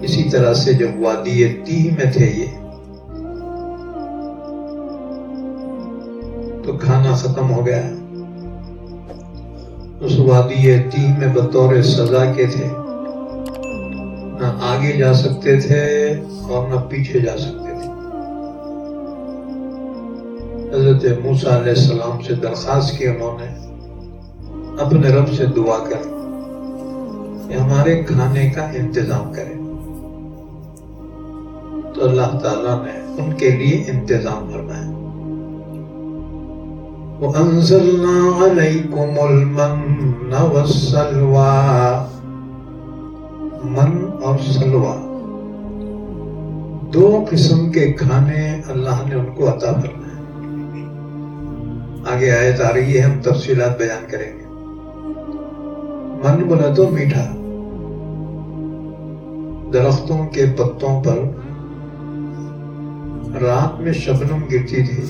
اسی طرح سے جب وادی تیہ میں تھے یہ تو کھانا ختم ہو گیا. اس وادی تیہ میں بطور سزا کے تھے، نہ آگے جا سکتے تھے اور نہ پیچھے جا سکتے تھے. حضرت موسیٰ علیہ السلام سے درخواست کی انہوں نے اپنے رب سے دعا کر کہ ہمارے کھانے کا انتظام کرے. تو اللہ تعالیٰ نے ان کے لیے انتظام فرمایا. وَأَنزَلْنَا عَلَيْكُمُ الْمَنَّ وَالسَّلْوَىٰ. من اور سلوہ دو قسم کے کھانے اللہ نے ان کو عطا فرمائے. آگے آیت آ رہی ہے، ہم تفصیلات بیان کریں گے. من بولا تو میٹھا، درختوں کے پتوں پر رات میں شبنم گرتی تھی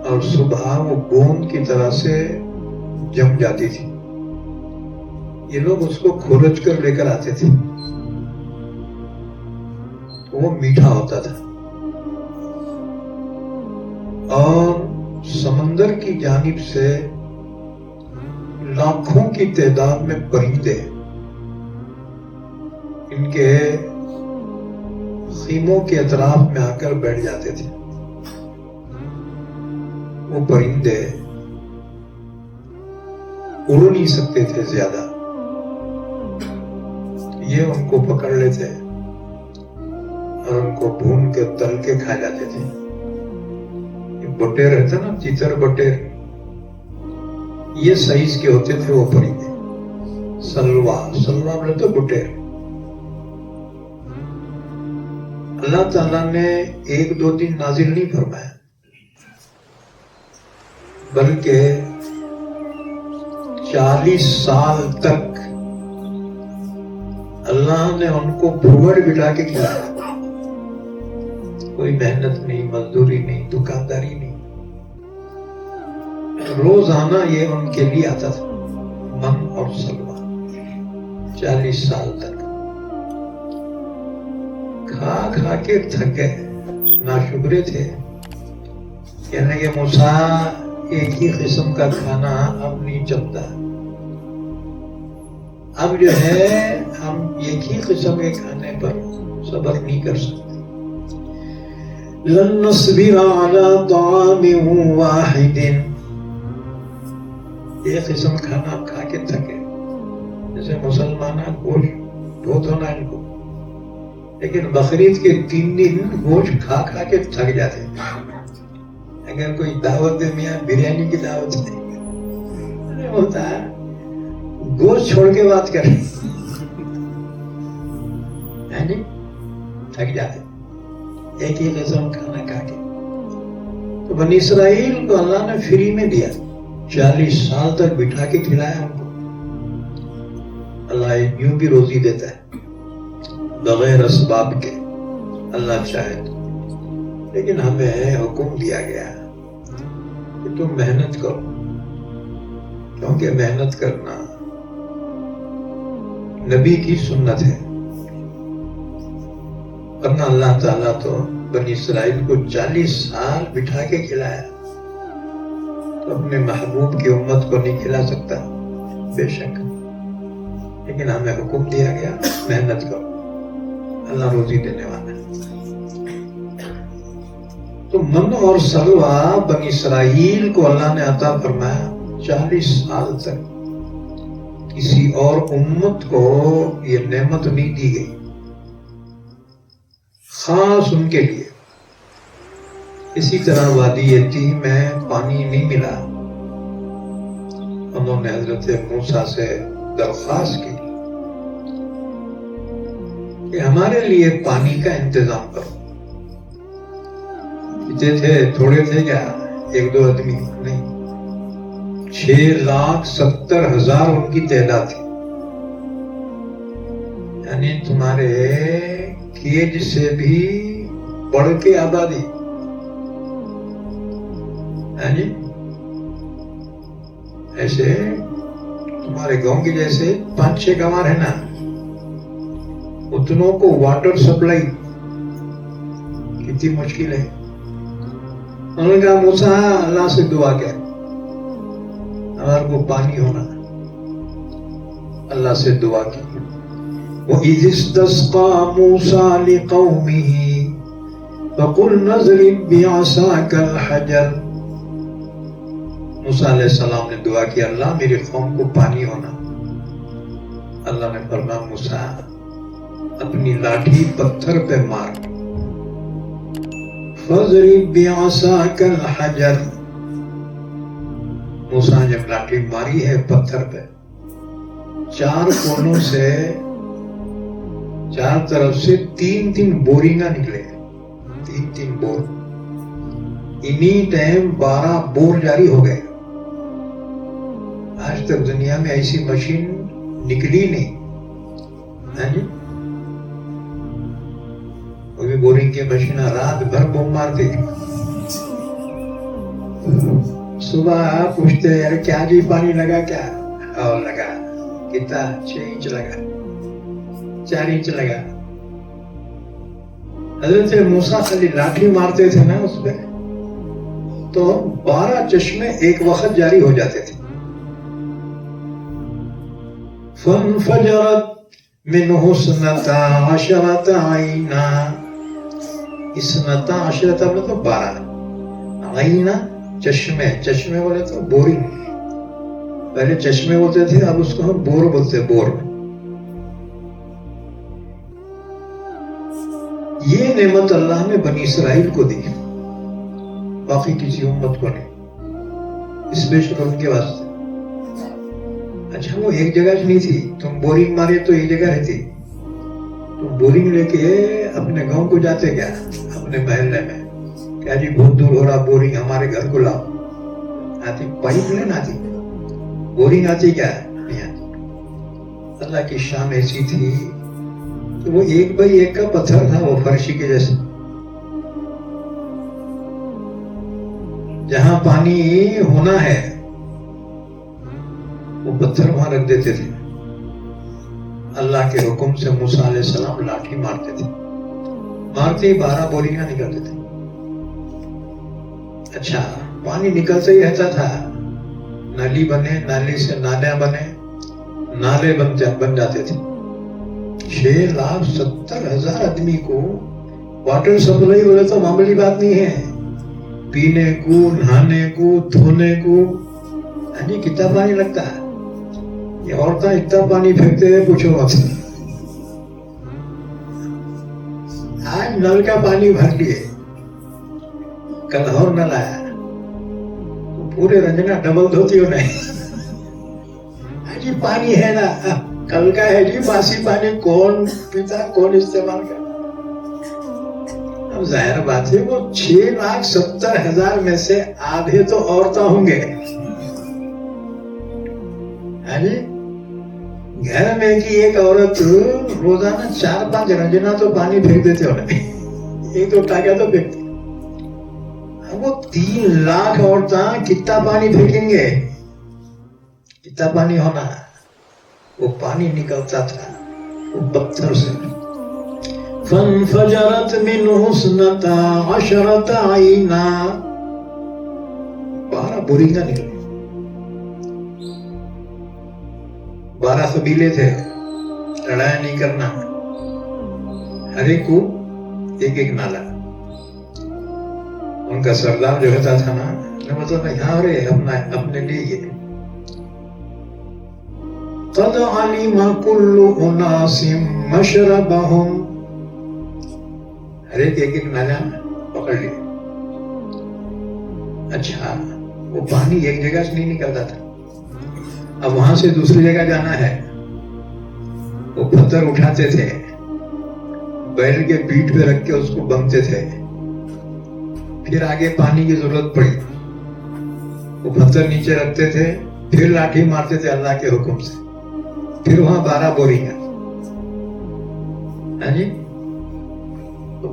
اور صبح وہ گوند کی طرح سے جم جاتی تھی. یہ لوگ اس کو کھرچ کر لے کر آتے تھے تو وہ میٹھا ہوتا تھا. اور سمندر کی جانب سے لاکھوں کی تعداد میں پرندے ان کے خیموں کے اطراف میں آ کر بیٹھ جاتے تھے. وہ پرندے اڑ نہیں سکتے تھے زیادہ، یہ ان کو پکڑ لیتے اور ان کو بھون کے تل کے کھا جاتے تھے. بٹیر رہتا نا، تیتر بٹیر، یہ سائز کے ہوتے تھے وہ پرندے. سلوا بولے تو بٹیر. اللہ تعالیٰ نے ایک دو دن نازل نہیں فرمایا، بلکہ 40 سال تک اللہ نے ان کو بھوڑ بٹھا کے کھلایا. کوئی محنت نہیں، مزدوری نہیں، دکانداری نہیں، روزانہ یہ ان کے لیے آتا تھا من اور سلوہ. 40 سال تک کھا کھا کے تھک گئے، ناشکرے تھے. کہنے کہ موسیٰ ایک ہی قسم کا کھانا اب نہیں چلتا، اب جو ہے ہم ایک ہی قسم کے کھانے پر صبر نہیں کر سکتے. لن نصبر على طعام واحد. ایک قسم کھانا کھا کے تھکے، جیسے مسلمان گوشت بہت ہونا ان کو، لیکن بقرعید کے 3 دن گوشت کھا کھا کے تھک جاتے. اگر کوئی دعوت دے، میاں بریانی کی دعوت نہیں ہوتا ہے، گوشت چھوڑ کے بات کر تھک جاتے ایک ہی قسم کھانا کھا کے. تو بنی اسرائیل کو اللہ نے فری میں دیا، 40 سال تک بٹھا کے کھلایا ان کو. اللہ یوں بھی روزی دیتا ہے بغیر اسباب کے، اللہ چاہے تو. لیکن ہمیں حکم دیا گیا کہ تم محنت کرو، کیونکہ محنت کرنا نبی کی سنت ہے. ورنہ اللہ تعالیٰ تو بنی اسرائیل کو 40 سال بٹھا کے کھلایا، تو اپنے محبوب کی امت کو نہیں کھلا سکتا بے شک. لیکن ہمیں حکم دیا گیا محنت کرو، اللہ روزی دینے والا ہے. تو من اور سلوہ بنی اسرائیل کو اللہ نے عطا فرمایا. 40 سال تک کسی اور امت کو یہ نعمت نہیں دی گئی، خاص ان کے لیے. اسی طرح وادی تیہ میں پانی نہیں ملا. انہوں نے حضرت موسیٰ سے درخواست کی کہ ہمارے لیے پانی کا انتظام کرو. کتنے تھے؟ تھوڑے تھے کیا؟ 1-2 آدمی نہیں، 6,70,000 ان کی تعداد تھی. یعنی تمہارے کھیت سے بھی بڑھ کے آبادی. ایسے تمہارے گاؤں کے جیسے 5-6 گاؤں ہے نا، اتنوں کو واٹر سپلائی کتنی مشکل ہے. انہوں نے کہا موسیٰ اللہ سے دعا کر ہمارے کو پانی ہونا. اللہ سے دعا کی. وَإِذِ اسْتَسْقَىٰ مُوسَىٰ لِقَوْمِهِ فَقُلْنَا اضْرِب بِّعَصَاكَ الْحَجَرَ. موسیٰ علیہ السلام نے دعا کی اللہ میری قوم کو پانی ہونا. اللہ نے فرمایا موسیٰ اپنی لاٹھی پتھر پہ مار. فَاضْرِب بِّعَصَاكَ الْحَجَرَ. موسیٰ نے جب لاٹھی ماری ہے پتھر پہ، چار کونوں سے چار طرف سے تین بورنگاں نکلے. تین بور. انہی ٹائم 12 بور جاری ہو گئے. آج تک دنیا میں ایسی مشین نکلی نہیں. وہ بھی بورنگ کی مشین رات بھر بم مارتے. صبح پوچھتے یار کیا جی پانی لگا کیا؟ اور لگا. کتنا؟ 6 انچ لگا، 4 انچ لگا. حضرت موسیٰ خالی لاٹھی مارتے تھے نا اس پہ تو 12 چشمے ایک وقت جاری ہو جاتے تھے. فَانْفَجَرَتْ مِنْهُ 12 عَيْنًا. 12 مطلب 12 عَيْنًا چشمے. چشمے بولے تو بورنگ. پہلے چشمے بولتے تھے اب اس کو ہم بور بولتے. بور. یہ نعمت اللہ نے بنی اسرائیل کو دی، باقی کسی امت کو نہیں، اسپیشل ان کے واسطے. اچھا وہ ایک جگہ نہیں تھی. تم بورنگ مارے تو ایک جگہ رہتی. تم بورنگ لے کے اپنے گاؤں کو جاتے کیا؟ اپنے محلے میں کیا جی بہت دور ہو رہا بورنگ ہمارے گھر کو لاؤ. آتی پائپ لائن آتی، بورنگ آتی کیا؟ نہیں آتی. اللہ کی شان ایسی تھی کہ وہ 1x1 کا پتھر تھا، وہ فرشی کے جیسے. جہاں پانی ہونا ہے وہ پتھر وہاں رکھ دیتے تھے. اللہ کے حکم سے موسیٰ علیہ السلام لاٹھی مارتے تھے. مارتے ہی 12 بورنگاں نکلتے تھے. اچھا پانی نکلتے ہی رہتا تھا. نالی بنے، نالی سے نالیاں بنے، نالے بن جاتے تھے. 6,70,000 آدمی کو واٹر سپلائی بولے تو معمولی بات نہیں ہے. پینے کو، نہانے کو، دھونے کو کتنا پانی لگتا ہے. یہ عورتیں اتنا پانی پھینکتے ہیں پوچھو مت. آج نل کا پانی بھر لیے، کل اور نل آیا تو پورے رنجنا ڈبل دھوتی ہو نہیں. جی پانی ہے نا، کل کا ہے جی باسی پانی، کون پیتا کون استعمال کرتا. اب ظاہر بات ہے وہ 6,70,000 میں سے آدھے تو عورتیں ہوں گے. گھر میں کی ایک عورت روزانہ 4-5 رنجنا تو پانی پھینک دیتے ہونے. ایک تو ٹاکیا تو پھینکتے. وہ 3 لاکھ عورتیں کتنا پانی پھینکیں گے؟ کتنا پانی ہونا. وہ پانی نکلتا تھا وہ پتھر سے. فَانْفَجَرَتْ مِنْهُ 12 عَيْنًا. 12 بورنگاں نکلے. 12 قبیلے تھے، لڑائی نہیں کرنا، ہر ایک کو ایک نالا. ان کا سردار جو رہتا تھا نا مطلب یہاں رہے اپنے لیے یہ. قَدْ عَلِمَ كُلُّ أُنَاسٍ مَشْرَبَهُمْ. ہر ایک نالا پکڑ لیا. اچھا وہ پانی ایک جگہ سے نہیں نکلتا تھا. اب وہاں سے دوسری جگہ جانا ہے. وہ پتھر اٹھاتے تھے، بیل کے پیٹھ پہ رکھ کے اس کو بنتے تھے. پھر آگے پانی کی ضرورت پڑی، وہ پتھر نیچے رکھتے تھے، پھر لاٹھی مارتے تھے اللہ کے حکم سے. پھر وہاں 12 بورنگاں. ہاں جی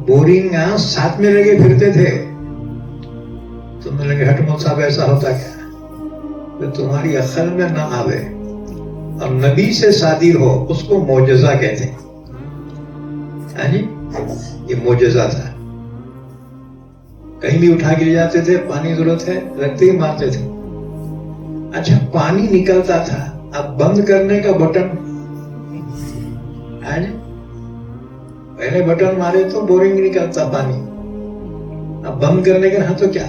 بورنگاں ساتھ میں لگے پھرتے تھے. تم نے لگے ہٹ مول صاحب ایسا ہوتا کیا؟ تو تمہاری عقل میں نہ آوے اور نبی سے صادر ہو اس کو معجزہ کہتے ہیں. ہاں جی، یہ معجزہ تھا. کہیں بھی اٹھا کے لے جاتے تھے، پانی ضرورت ہے رکھتے ہی مارتے تھے. اچھا پانی نکلتا تھا، اب بند کرنے کا بٹن، ہاں جی، پہلے بٹن مارے تو بورنگ نکلتا پانی، اب بند کرنے کا رہا تو کیا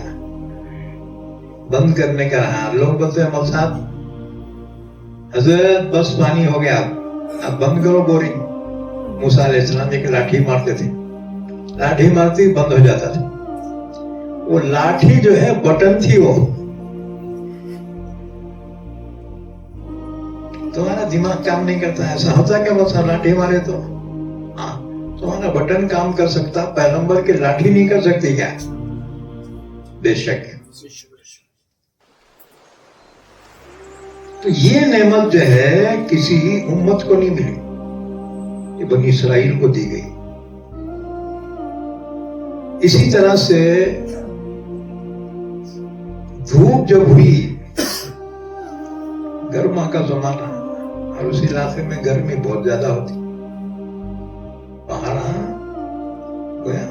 بند کرنے کا رہا. لوگ بولتے ہیں مول صاحب حضرت بس پانی ہو گیا، اب بند کرو بورنگ. موسیٰ علیہ السلام ایک لاٹھی مارتے تھے، لاٹھی مارتی بند ہو جاتا تھا. وہ لاٹھی جو ہے بٹن تھی. وہ تمہارا دماغ کام نہیں کرتا، ایسا ہوتا کہ وہ لاٹھی مارے تو ہاں تمہارا بٹن کام کر سکتا، پیغمبر کی لاٹھی نہیں کر سکتی کیا؟ بے شک. تو یہ نعمت جو ہے کسی امت کو نہیں ملی، یہ بنی اسرائیل کو دی گئی. اسی طرح سے دھوپ جب ہوئی، گرما کا زمانہ، اور اس علاقے میں گرمی بہت زیادہ ہوتی، پہاڑ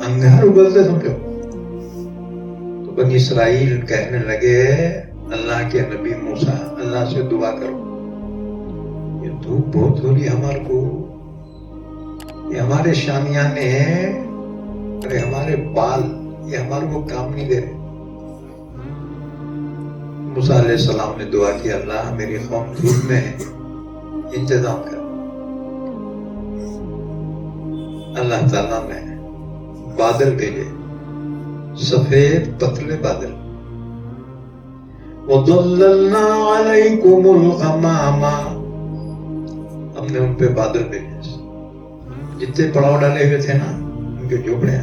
انگار اگلتے سمجھو. تو بنی اسرائیل کہنے لگے اللہ کے نبی موسیٰ اللہ سے دعا کرو، یہ دھوپ بہت ہو رہی ہمارے کو، یہ ہمارے شامیانے ہیں، ارے ہمارے بال یہ ہمارے کو کام نہیں دے رہے. موسیٰ علیہ السلام نے دعا کی اللہ میری قوم دھوپ میں ہے، انتظام کر. اللہ تعالیٰ نے بادل بھیجے، سفید پتلے بادل. وَظَلَّلْنَا عَلَيْكُمُ الْغَمَامَ، ہم نے ان پہ بادل بھیجے. جتنے پڑاؤ ڈالے ہوئے تھے نا ان کے جھوپڑے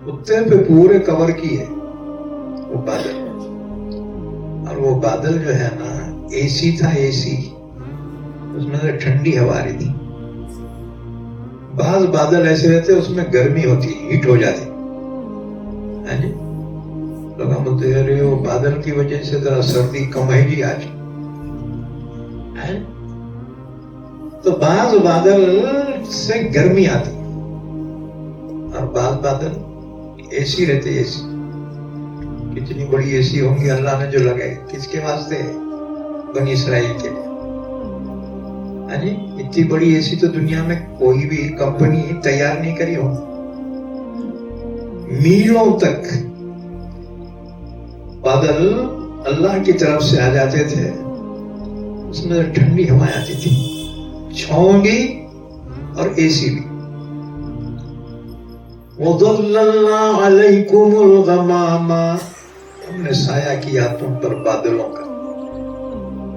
اتنے پہ پورے کور کی ہے وہ بادل. اور وہ بادل جو ہے نا اے سی تھا، اے سی، اس میں سے ٹھنڈی ہوا رہی تھی. بعض بادل ایسے رہتے اس میں گرمی ہوتی، ہیٹ ہو جاتی. ہاں جی، لوگ بولتے ہیں وہ بادل کی وجہ سے ذرا سردی کم ہے جی آج. تو بعض بادل سے گرمی آتی اور بعض بادل اے سی رہتے. اے سی کتنی بڑی اے سی ہوں گی اللہ نے جو لگائی، کس کے واسطے؟ بنی اسرائیل کے لیے. ہاں جی، اتنی بڑی اے سی تو دنیا میں کوئی بھی کمپنی تیار نہیں کری ہو. میلوں تک بادل اللہ کی طرف سے آ جاتے تھے، اس میں ٹھنڈی ہوائیں آتی تھی، چھاؤں بھی اور اے سی بھی. وَظَلَّلْنَا عَلَيْكُمُ الْغَمَامَ، ہم نے سایہ کیا تم پر بادلوں کا.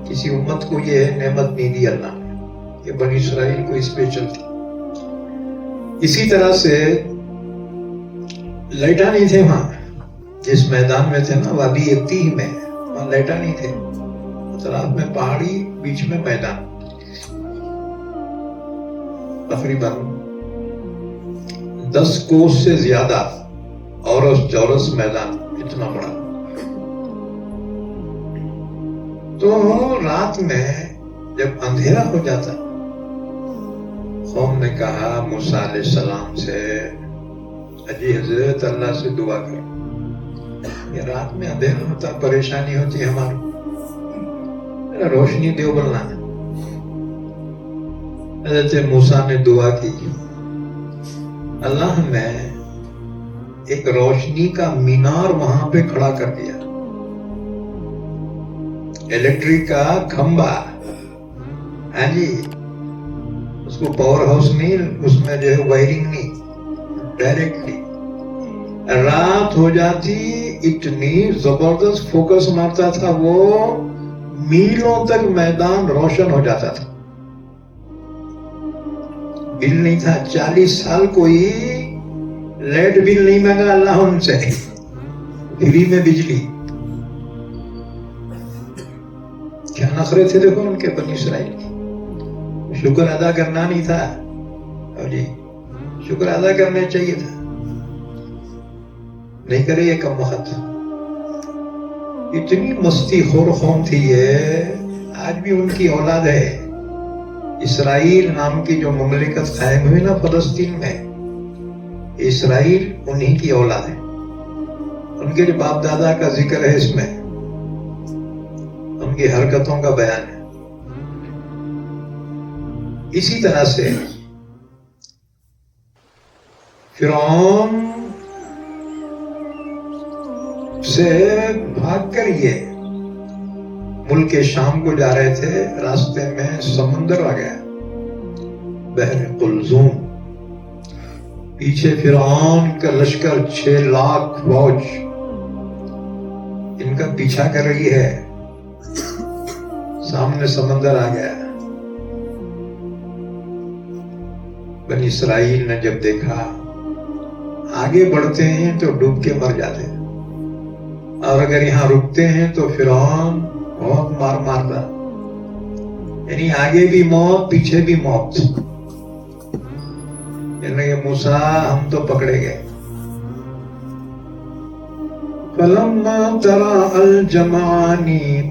کسی امت کو یہ نعمت نہیں دی اللہ نے، یہ بنی اسرائیل کو اسپیشل تھی. اسی طرح سے لائٹاں نہیں تھے وہاں، جس میدان میں تھے نا وادی تیہ میں، وہاں لائٹاں نہیں تھے. اطراف میں پہاڑی، بیچ میں میدان، تقریباً 10 کوس سے زیادہ چورس میدان، اتنا بڑا. تو رات میں جب اندھیرا ہو جاتا، قوم نے کہا موسیٰ علیہ السلام سے اجی حضرت اللہ سے دعا کرو، یہ رات میں اندھیرا ہوتا پریشانی ہوتی ہے ہماری، روشنی دیو بلنا. حضرت موسیٰ نے دعا کی، اللہ نے ایک روشنی کا مینار وہاں پہ کھڑا کر دیا، الیکٹرک کا کھمبا. ہاں جی، اس کو پاور ہاؤس نہیں، اس میں جو ہے وائرنگ نہیں، ڈائریکٹلی رات ہو جاتی اتنی زبردست فوکس مارتا تھا وہ، میلوں تک میدان روشن ہو جاتا تھا. بل نہیں تھا، 40 سال کوئی لائٹ بل نہیں مانگا اللہ ان سے، فری میں بجلی. کیا نخرے تھے دیکھو ان کے بنی اسرائیل کی. شکر ادا کرنا نہیں تھا، اور جی شکر ادا کرنا چاہیے تھا، نہیں کرے یہ کم وقت. اتنی مستی خور قوم تھی یہ، آج بھی ان کی اولاد ہے اسرائیل نام کی جو مملکت قائم ہوئی نا فلسطین میں، اسرائیل انہی کی اولاد ہے، ان کے جو باپ دادا کا ذکر ہے اس میں، ان کی حرکتوں کا بیان ہے۔ اسی طرح سے فرعون سے بھاگ کر یہ ملک شام کو جا رہے تھے، راستے میں سمندر آ گیا، بحر قلزم، پیچھے فرعون کا لشکر 6 لاکھ فوج ان کا پیچھا کر رہی ہے، سامنے سمندر آ گیا۔ بنی اسرائیل نے جب دیکھا آگے بڑھتے ہیں تو ڈوب کے مر جاتے، اور اگر یہاں رکتے ہیں تو فرعون بہت مار مارتا، یعنی آگے بھی موت پیچھے بھی موت۔ کہنے لگے موسیٰ ہم تو پکڑے گئے۔ فَلَمَّا تَرَاءَ الْجَمْعَانِ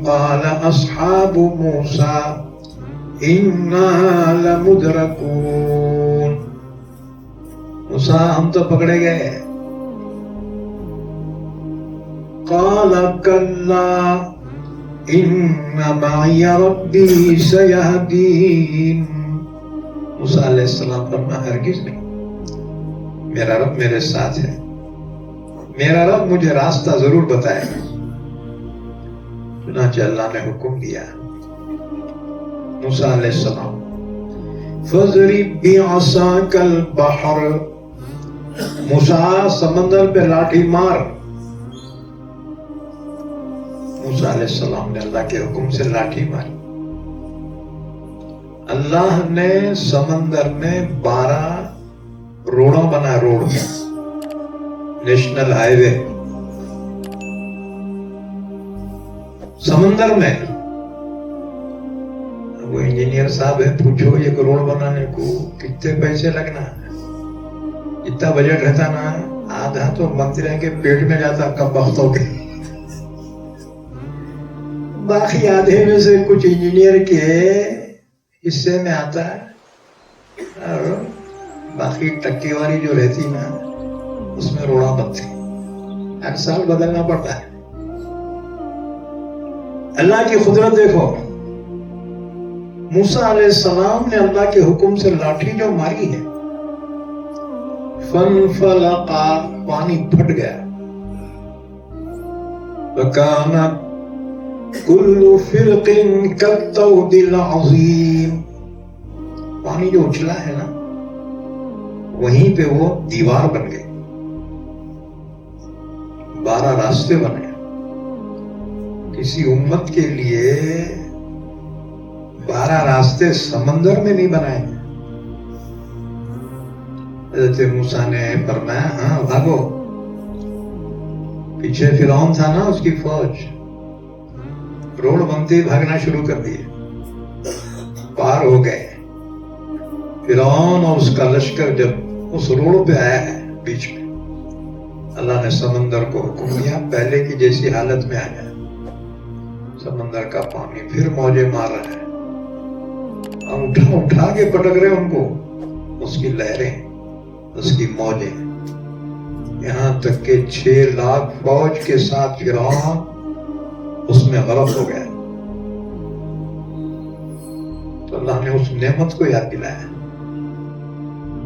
قَالَ أَصْحَابُ مُوسَىٰ إِنَّا لَمُدْرَكُونَ، موسیٰ ہم تو پکڑے گئے۔ قَالَ كَلَّا إِنَّ مَعِيَ رَبِّي سَيَهْدِينِ، موسیٰ علیہ السلام فرمایا ہرگز نہیں، میرا رب میرے ساتھ ہے، میرا رب مجھے راستہ ضرور بتائے گا۔ چنانچہ اللہ نے حکم دیا موسیٰ علیہ السلام، فَاضْرِب بِعَصَاكَ الْبَحْرَ، موسیٰ سمندر پہ لاٹھی مار۔ موسیٰ علیہ السلام نے اللہ کے حکم سے لاٹھی ماری، اللہ نے سمندر میں 12 روڑوں بنا، روڈ نیشنل ہائی وے سمندر میں۔ وہ انجینئر صاحب ہے، پوچھو یہ روڈ بنانے کو کتنے پیسے لگنا ہے؟ اتنا بجٹ رہتا نا، آدھا تو منتری کے پیٹ میں جاتا کب وقت ہو گئے، باقی آدھے میں سے کچھ انجینئر کے حصے میں آتا ہے، اور باقی ٹکی والی جو رہتی نا اس میں روڑا بنتی، ہر سال بدلنا پڑتا ہے۔ اللہ کی قدرت دیکھو، موسیٰ علیہ السلام نے اللہ کے حکم سے لاٹھی جو ماری ہے، فَانْفَلَقَا، پانی پھٹ گیا، وَكَانَتْ كُلُّ فِرْقٍ كَالطَّوْدِ الْعَظِيمِ، پانی جو اچھلا ہے نا وہیں پہ وہ دیوار بن گئی، 12 راستے بنے۔ کسی امت کے لیے 12 راستے سمندر میں نہیں بنائے ہیں۔ حضرت موسیٰ نے فرمایا ہاں بھاگو، پیچھے فرعون تھا نا اس کی فوج، روڈ بنتے بھاگنا شروع کر دیے، پار ہو گئے۔ فرعون اور اس کا لشکر جب اس روڈ پہ آیا ہے بیچ میں، اللہ نے سمندر کو حکم دیا پہلے کی جیسی حالت میں آ جائے۔ سمندر کا پانی پھر موجیں مار رہا ہے، اور اٹھا اٹھا کے پٹک رہے ان کو، اس کی لہریں، اس کی موجیں، یہاں تک کہ 6 لاکھ فوج کے ساتھ فرعون اس میں غرق ہو گیا۔ تو اللہ نے اس نعمت کو یاد دلایا۔